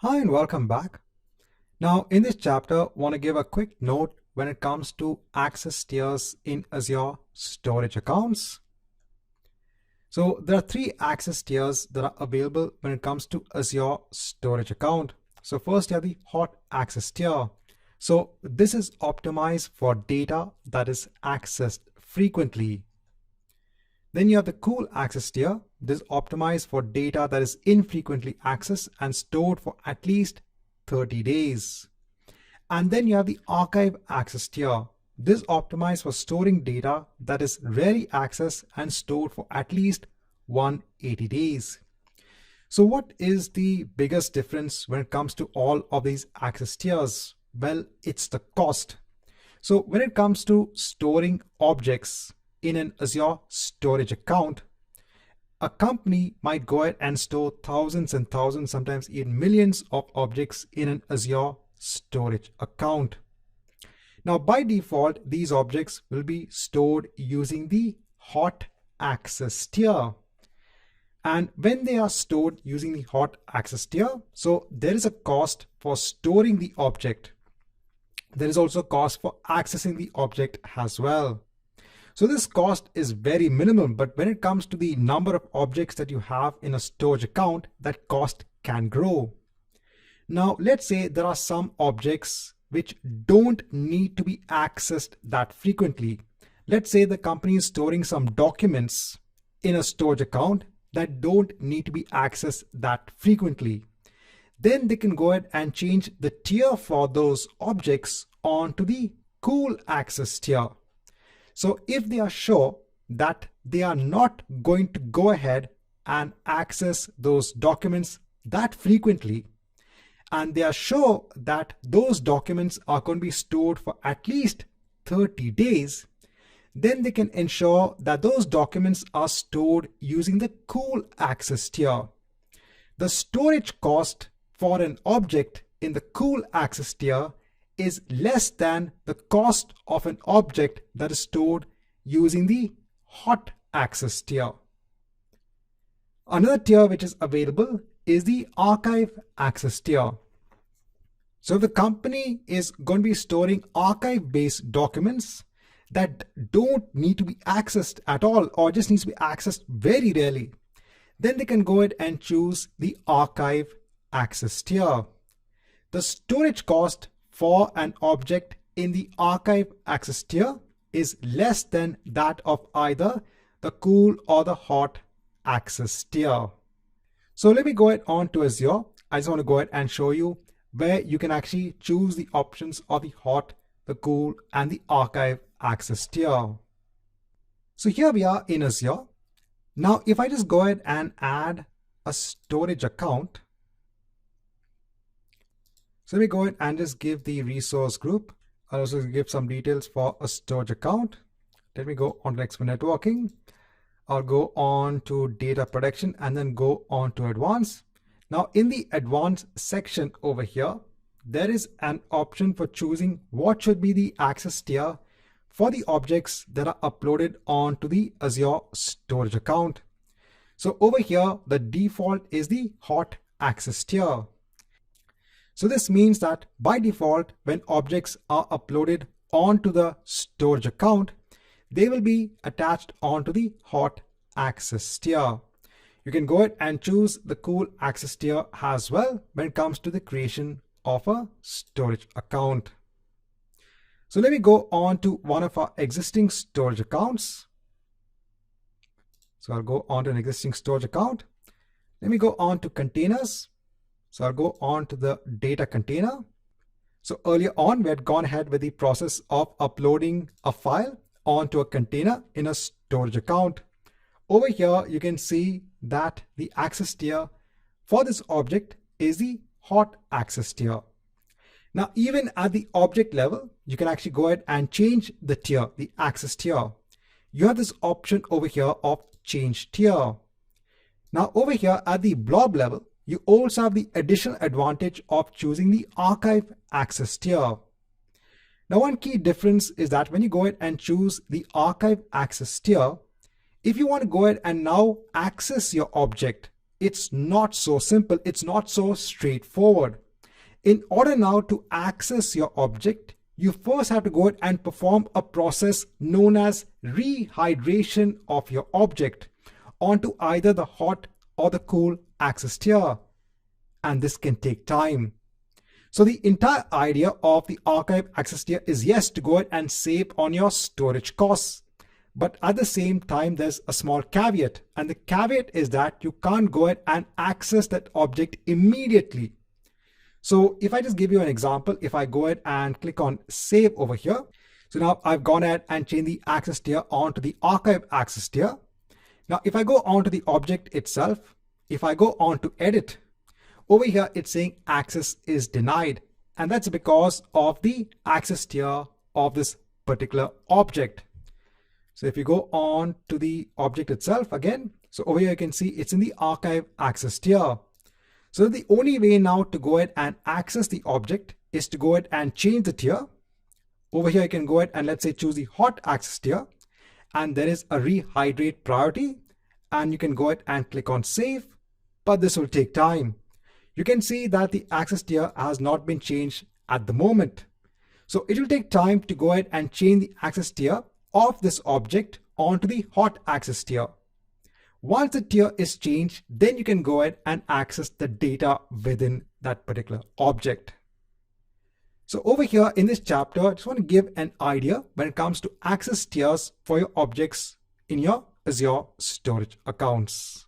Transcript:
Hi and welcome back. Now in this chapter, I want to give a quick note when it comes to access tiers in Azure storage accounts. So there are three access tiers that are available when it comes to Azure storage account. So first you have the hot access tier. So this is optimized for data that is accessed frequently. Then you have the cool access tier. This is optimized for data that is infrequently accessed and stored for at least 30 days. And then you have the archive access tier. This is optimized for storing data that is rarely accessed and stored for at least 180 days. So what is the biggest difference when it comes to all of these access tiers? Well, it's the cost. So when it comes to storing objects in an Azure storage account, a company might go ahead and store thousands and thousands, sometimes even millions of objects in an Azure storage account. Now, by default, these objects will be stored using the hot access tier. And when they are stored using the hot access tier, so there is a cost for storing the object. There is also a cost for accessing the object as well. So this cost is very minimal, but when it comes to the number of objects that you have in a storage account, that cost can grow. Now, let's say there are some objects which don't need to be accessed that frequently. Let's say the company is storing some documents in a storage account that don't need to be accessed that frequently. Then they can go ahead and change the tier for those objects onto the cool access tier. So if they are sure that they are not going to go ahead and access those documents that frequently, and they are sure that those documents are going to be stored for at least 30 days, then they can ensure that those documents are stored using the cool access tier. The storage cost for an object in the cool access tier is less than the cost of an object that is stored using the hot access tier. Another tier which is available is the archive access tier. So the company is going to be storing archive-based documents that don't need to be accessed at all or just needs to be accessed very rarely. Then they can go ahead and choose the archive access tier. The storage cost for an object in the archive access tier is less than that of either the cool or the hot access tier. So let me go ahead on to Azure. I just want to go ahead and show you where you can actually choose the options of the hot, the cool, and the archive access tier. So here we are in Azure. Now, if I just go ahead and add a storage account, so let me go ahead and just give the resource group. I'll also give some details for a storage account. Let me go on to expert networking. I'll go on to data protection and then go on to advanced. Now in the advanced section over here, there is an option for choosing what should be the access tier for the objects that are uploaded onto the Azure storage account. So over here, the default is the hot access tier. So this means that by default, when objects are uploaded onto the storage account, they will be attached onto the hot access tier. You can go ahead and choose the cool access tier as well when it comes to the creation of a storage account. So let me go on to one of our existing storage accounts. So I'll go on to an existing storage account. Let me go on to containers. So I'll go on to the data container. So earlier on, we had gone ahead with the process of uploading a file onto a container in a storage account. Over here, you can see that the access tier for this object is the hot access tier. Now, even at the object level, you can actually go ahead and change the tier, the access tier. You have this option over here of change tier. Now over here at the blob level, you also have the additional advantage of choosing the archive access tier. Now one key difference is that when you go ahead and choose the archive access tier, if you want to go ahead and now access your object it's not so simple. It's not so straightforward. In order now to access your object, you first have to go ahead and perform a process known as rehydration of your object onto either the hot or the cool access tier. And this can take time. So the entire idea of the archive access tier is, yes, to go ahead and save on your storage costs. But at the same time, there's a small caveat. And the caveat is that you can't go ahead and access that object immediately. So if I just give you an example, if I go ahead and click on save over here. So now I've gone ahead and changed the access tier onto the archive access tier. Now, if I go onto the object itself, if I go on to edit, over here, it's saying access is denied. And that's because of the access tier of this particular object. So if you go on to the object itself again, so over here you can see it's in the archive access tier. So the only way now to go ahead and access the object is to go ahead and change the tier. Over here you can go ahead and let's say choose the hot access tier, and there is a rehydrate priority, and you can go ahead and click on save, but this will take time. You can see that the access tier has not been changed at the moment. So it will take time to go ahead and change the access tier of this object onto the hot access tier. Once the tier is changed, then you can go ahead and access the data within that particular object. So over here in this chapter, I just want to give an idea when it comes to access tiers for your objects in your Azure storage accounts.